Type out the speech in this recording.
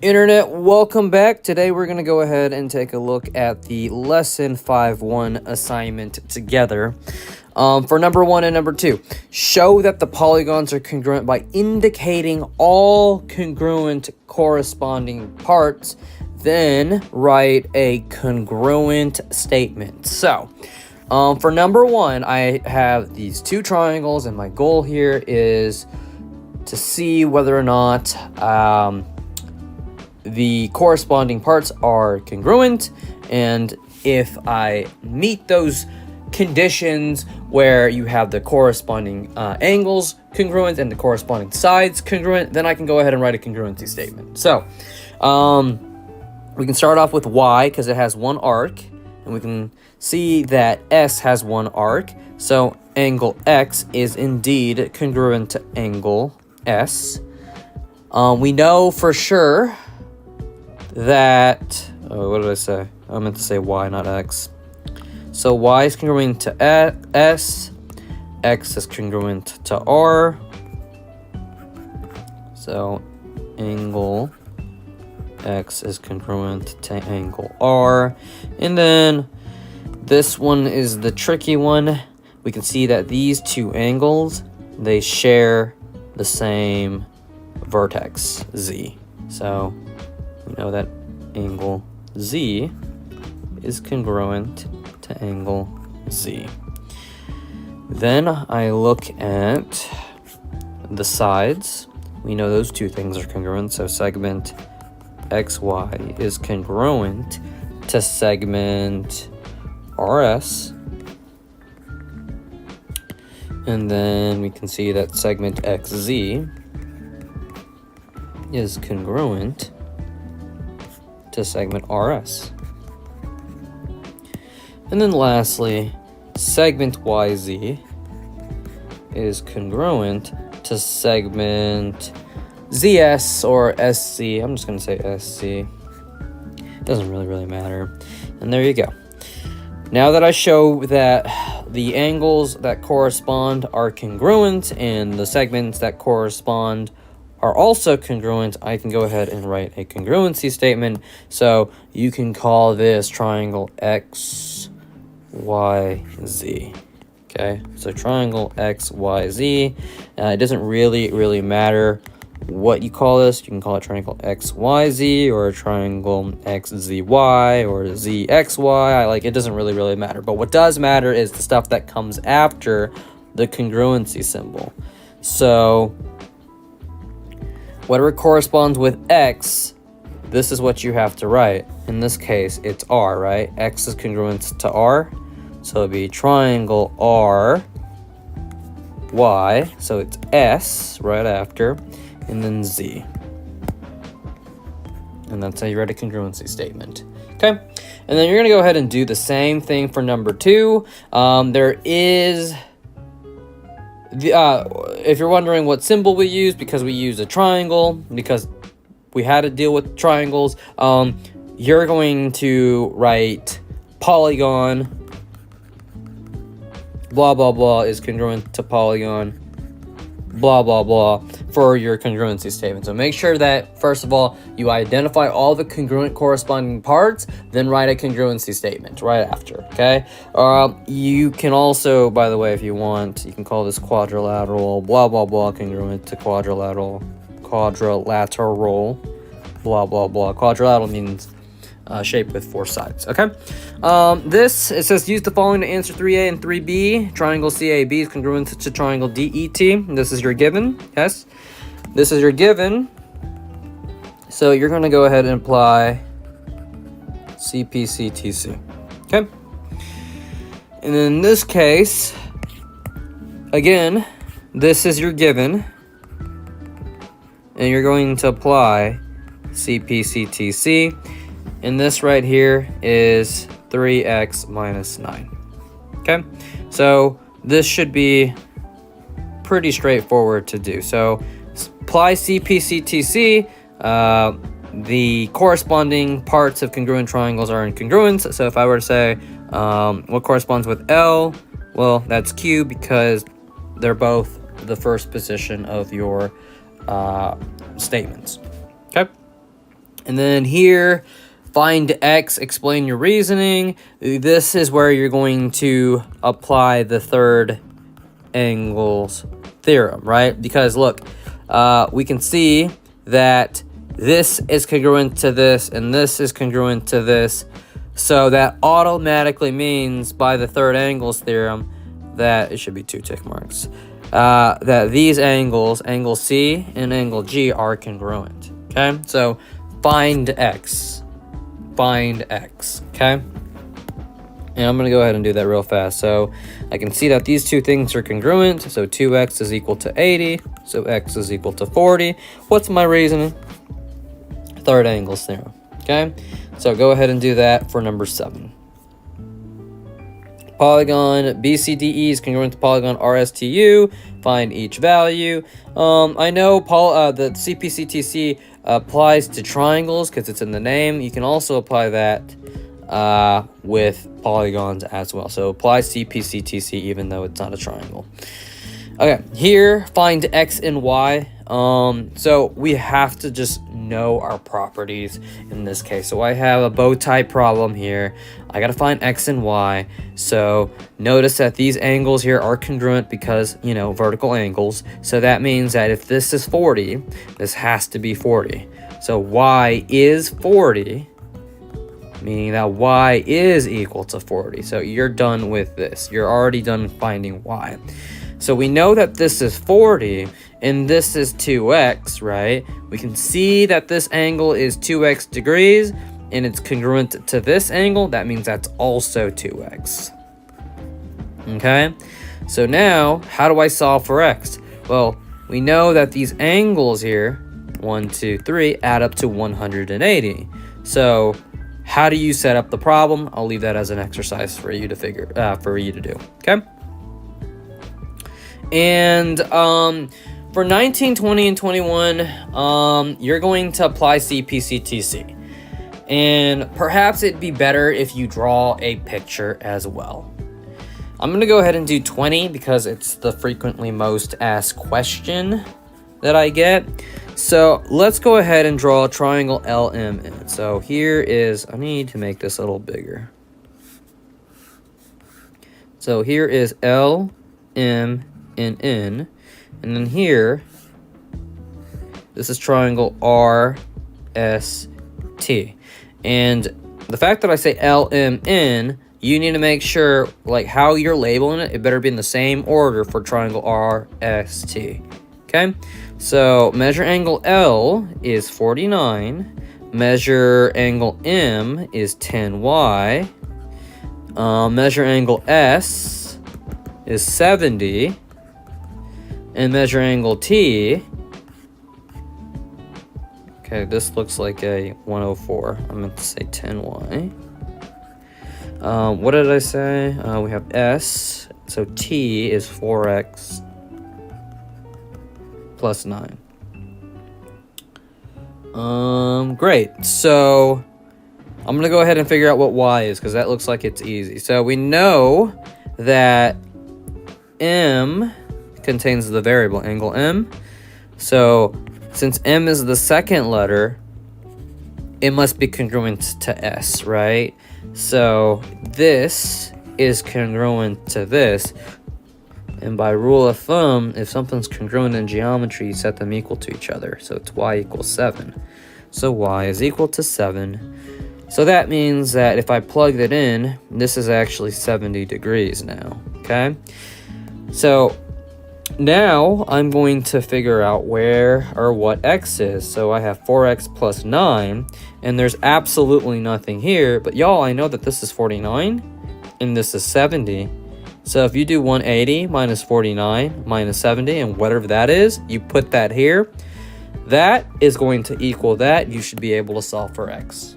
Internet, welcome back. Today we're going to go ahead and take a look at the Lesson 5-1 assignment together. For number 1 and number 2, show that the polygons are congruent by indicating all congruent corresponding parts, then write a congruent statement. So, for number 1, I have these two triangles, and my goal here is to see whether or not the corresponding parts are congruent, and if I meet those conditions where you have the corresponding angles congruent and the corresponding sides congruent, then I can go ahead and write a congruency statement. So we can start off with Y because it has one arc, and we can see that S has one arc, so angle X is indeed congruent to angle S. We know for sure that, what did I say? I meant to say Y, not X. So Y is congruent to S, X is congruent to R. So angle X is congruent to angle R. And then this one is the tricky one. We can see that these two angles, they share the same vertex, Z. So we know that angle Z is congruent to angle Z. Then I look at the sides. We know those two things are congruent, so segment XY is congruent to segment RS. And then we can see that segment XZ is congruent to segment RS. And then lastly, segment YZ is congruent to segment ZS or SC. I'm just going to say SC. Doesn't really matter. And there you go. Now that I show that the angles that correspond are congruent and the segments that correspond are also congruent, I can go ahead and write a congruency statement. So you can call this triangle XYZ. Okay, so triangle XYZ. It doesn't really matter what you call this. You can call it triangle XYZ or triangle XZY or ZXY. It doesn't really matter. But what does matter is the stuff that comes after the congruency symbol. So whatever corresponds with X, this is what you have to write. In this case, it's R, right? X is congruent to R, so it'd be triangle R, Y, so it's S right after, and then Z. And that's how you write a congruency statement. Okay, and then you're gonna go ahead and do the same thing for number 2. There is if you're wondering what symbol we use, because we use a triangle, because we had to deal with triangles, you're going to write polygon, blah, blah, blah, is congruent to polygon, blah, blah, blah, for your congruency statement. So make sure that, first of all, you identify all the congruent corresponding parts, then write a congruency statement right after, okay? You can also, by the way, if you want, you can call this quadrilateral, blah, blah, blah, congruent to quadrilateral, blah, blah, blah. Quadrilateral means shape with 4 sides, okay? It says use the following to answer 3A and 3B. Triangle CAB is congruent to triangle DET. This is your given, yes? This is your given. So you're going to go ahead and apply CPCTC, okay? And in this case, again, this is your given, and you're going to apply CPCTC. And this right here is 3x minus 9. Okay, so this should be pretty straightforward to do. So apply CPCTC. The corresponding parts of congruent triangles are in congruence. So if I were to say what corresponds with L, well, that's Q, because they're both the first position of your statements. Okay. And then here, find x, explain your reasoning. This is where you're going to apply the third angle's theorem, right? Because look, we can see that this is congruent to this, and this is congruent to this. So that automatically means, by the third angle's theorem, that it should be 2 tick marks, that these angles, angle C and angle G, are congruent. Okay, so find x, okay? And I'm going to go ahead and do that real fast. So I can see that these two things are congruent. So 2x is equal to 80. So x is equal to 40. What's my reasoning? Third angle's theorem. Okay, so go ahead and do that for number 7. Polygon BCDE is congruent to polygon RSTU. Find each value. I know the CPCTC applies to triangles because it's in the name. You can also apply that with polygons as well. So apply CPCTC even though it's not a triangle. Okay, here find x and y. So we have to just know our properties in this case. So I have a bow tie problem here. I gotta find x and y. So notice that these angles here are congruent because, you know, vertical angles. So that means that if this is 40, this has to be 40. So y is 40, meaning that y is equal to 40. So you're done with this. You're already done finding y. So we know that this is 40 and this is 2x, right? We can see that this angle is 2x degrees and it's congruent to this angle. That means that's also 2x. Okay? So now, how do I solve for x? Well, we know that these angles here, 1, 2, 3, add up to 180. So how do you set up the problem? I'll leave that as an exercise for you to do. Okay? And for 19, 20, and 21, you're going to apply CPCTC. And perhaps it'd be better if you draw a picture as well. I'm going to go ahead and do 20 because it's the frequently most asked question that I get. So let's go ahead and draw a triangle LMN. So here is, I need to make this a little bigger. So here is L, M, and N. And then here, this is triangle R, S, T. And the fact that I say L, M, N, you need to make sure, like, how you're labeling it, it better be in the same order for triangle R, S, T. Okay? So measure angle L is 49. Measure angle M is 10y. Measure angle S is 70. And measure angle T. Okay, this looks like a 104. I meant to say 10y. What did I say? We have S. So T is 4x plus 9. Great. So I'm going to go ahead and figure out what y is because that looks like it's easy. So we know that M contains the variable angle M. So since M is the second letter, it must be congruent to S, right? So this is congruent to this. And by rule of thumb, if something's congruent in geometry, you set them equal to each other. So it's y equals 7. So y is equal to 7. So that means that if I plug that in, this is actually 70 degrees now, okay? So now I'm going to figure out where or what x is. So I have 4x plus 9, and there's absolutely nothing here. But y'all, I know that this is 49, and this is 70. So if you do 180 minus 49 minus 70, and whatever that is, you put that here, that is going to equal that. You should be able to solve for x.